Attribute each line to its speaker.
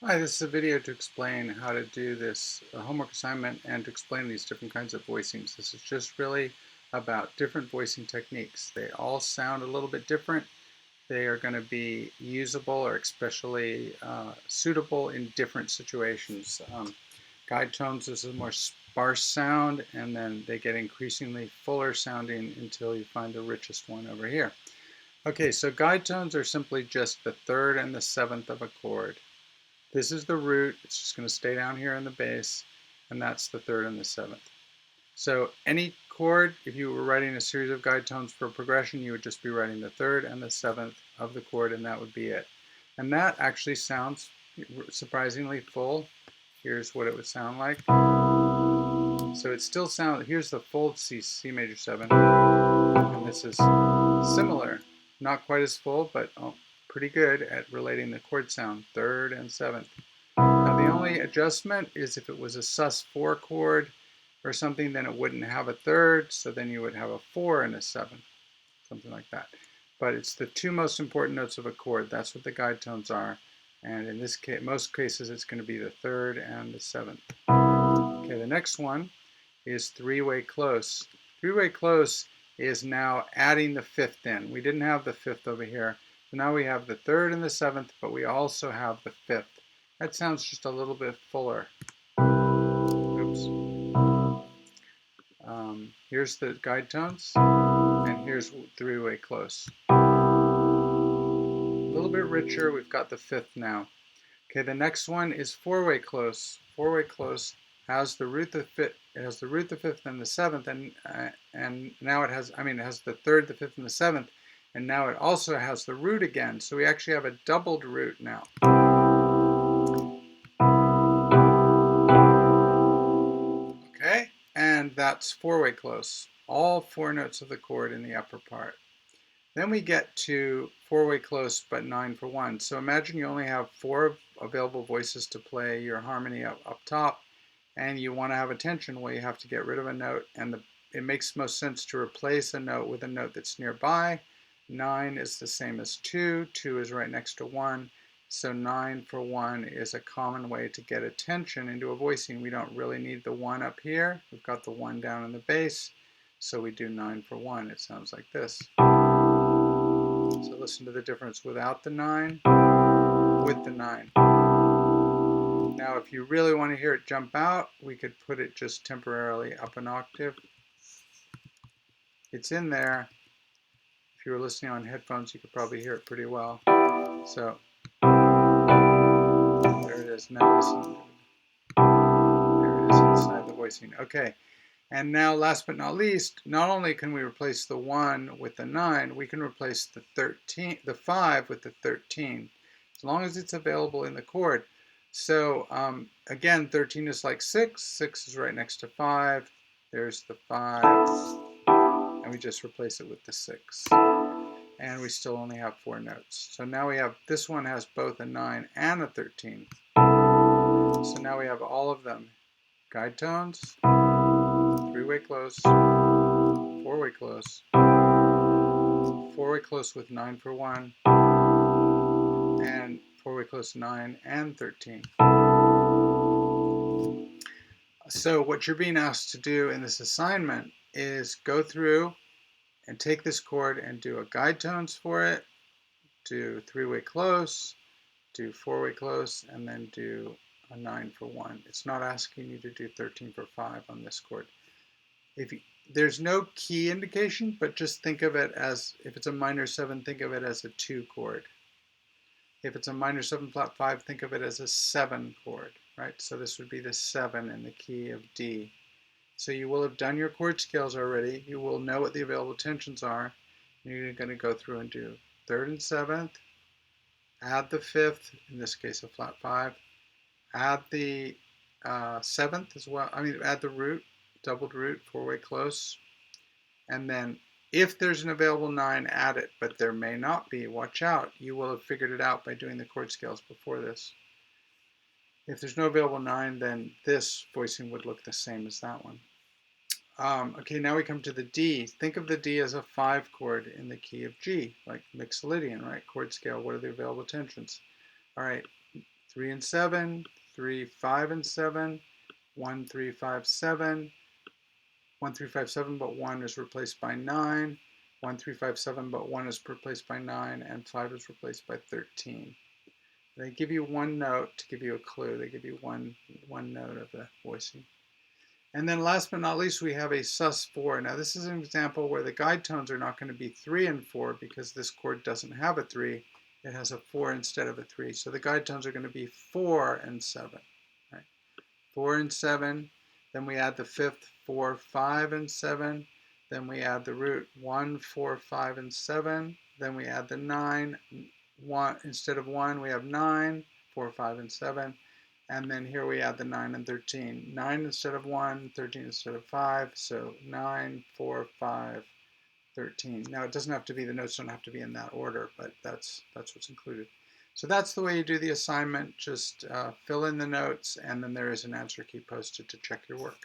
Speaker 1: Hi, this is a video to explain how to do this homework assignment and to explain these different kinds of voicings. This is just really about different voicing techniques. They all sound a little bit different. They are going to be usable or especially suitable in different situations. Guide tones is a more sparse sound, and then they get increasingly fuller sounding until you find the richest one over here. Okay, so guide tones are simply just the third and the seventh of a chord. This is the root. It's just going to stay down here in the bass, and that's the third and the seventh. So any chord, if you were writing a series of guide tones for progression, you would just be writing the third and the seventh of the chord, and that would be it. And that actually sounds surprisingly full. Here's what it would sound like. So it still sounds, here's the full C major 7, and this is similar. Not quite as full, but pretty good at relating the chord sound, third and seventh. Now the only adjustment is if it was a sus4 chord or something, then it wouldn't have a third, so then you would have a 4 and a 7, something like that. But it's the two most important notes of a chord. That's what the guide tones are. And in this case, most cases, it's going to be the third and the seventh. Okay, the next one is three-way close. Three-way close is now adding the fifth in. We didn't have the fifth over here. So now we have the third and the seventh, but we also have the fifth. That sounds just a little bit fuller. Oops. Here's the guide tones, and here's three-way close. A little bit richer. We've got the fifth now. Okay, the next one is four-way close. Four-way close has the root, the fifth. It has the root, the fifth, and the seventh, and now it has. It has the third, the fifth, and the seventh, and now it also has the root again. So we actually have a doubled root now. Okay, and that's four-way close. All four notes of the chord in the upper part. Then we get to four-way close, but 9 for 1. So imagine you only have 4 available voices to play your harmony up top, and you want to have a tension where you have to get rid of a note, and it makes most sense to replace a note with a note that's nearby. 9 is the same as 2. 2 is right next to 1. So 9 for 1 is a common way to get a tension into a voicing. We don't really need the 1 up here. We've got the 1 down in the bass. So we do 9 for 1. It sounds like this. So listen to the difference without the 9, with the 9. Now if you really want to hear it jump out, we could put it just temporarily up an octave. It's in there. If you were listening on headphones, you could probably hear it pretty well. So there it is. Now listen. There it is inside the voicing. Okay. And now, last but not least, not only can we replace the 1 with the 9, we can replace the 5 with the 13, as long as it's available in the chord. So again, 13 is like 6. 6 is right next to 5. There's the 5, and we just replace it with the 6. And we still only have 4 notes. So now we have, this one has both a 9 and a 13. So now we have all of them. Guide tones, three-way close, four-way close, four-way close with 9 for 1, and four-way close 9 and 13. So what you're being asked to do in this assignment is go through and take this chord and do a guide tones for it, do three-way close, do four-way close, and then do a 9 for 1. It's not asking you to do 13 for 5 on this chord. There's no key indication, but just think of it as, if it's a minor 7, think of it as a 2 chord. If it's a minor 7 flat 5, think of it as a 7 chord, right? So this would be the 7 in the key of D. So you will have done your chord scales already. You will know what the available tensions are. You're going to go through and do 3rd and 7th, add the 5th, in this case a flat 5, add the 7th as well, add the root, doubled root, four-way close, and then if there's an available 9, add it, but there may not be. Watch out. You will have figured it out by doing the chord scales before this. If there's no available 9, then this voicing would look the same as that one. Okay, now we come to the D. Think of the D as a 5 chord in the key of G, like Mixolydian, right? Chord scale, what are the available tensions? All right, 3 and 7, 3, 5 and 7, 1, 3, 5, 7, 1, 3, 5, 7, but 1 is replaced by 9, 1, 3, 5, 7, but 1 is replaced by 9, and 5 is replaced by 13. They give you one note to give you a clue. They give you one note of the voicing. And then last but not least, we have a sus4. Now this is an example where the guide tones are not going to be 3 and 4 because this chord doesn't have a 3. It has a 4 instead of a 3. So the guide tones are going to be 4 and 7. Right? 4 and 7. Then we add the fifth 4, 5, and 7. Then we add the root 1, 4, 5, and 7. Then we add the 9. 1, instead of 1, we have 9, 4, 5, and 7. And then here we add the 9 and 13. 9 instead of 1, 13 instead of 5. So 9, 4, 5, 13. Now it doesn't have to be, the notes don't have to be in that order, but that's what's included. So that's the way you do the assignment. Just fill in the notes, and then there is an answer key posted to check your work.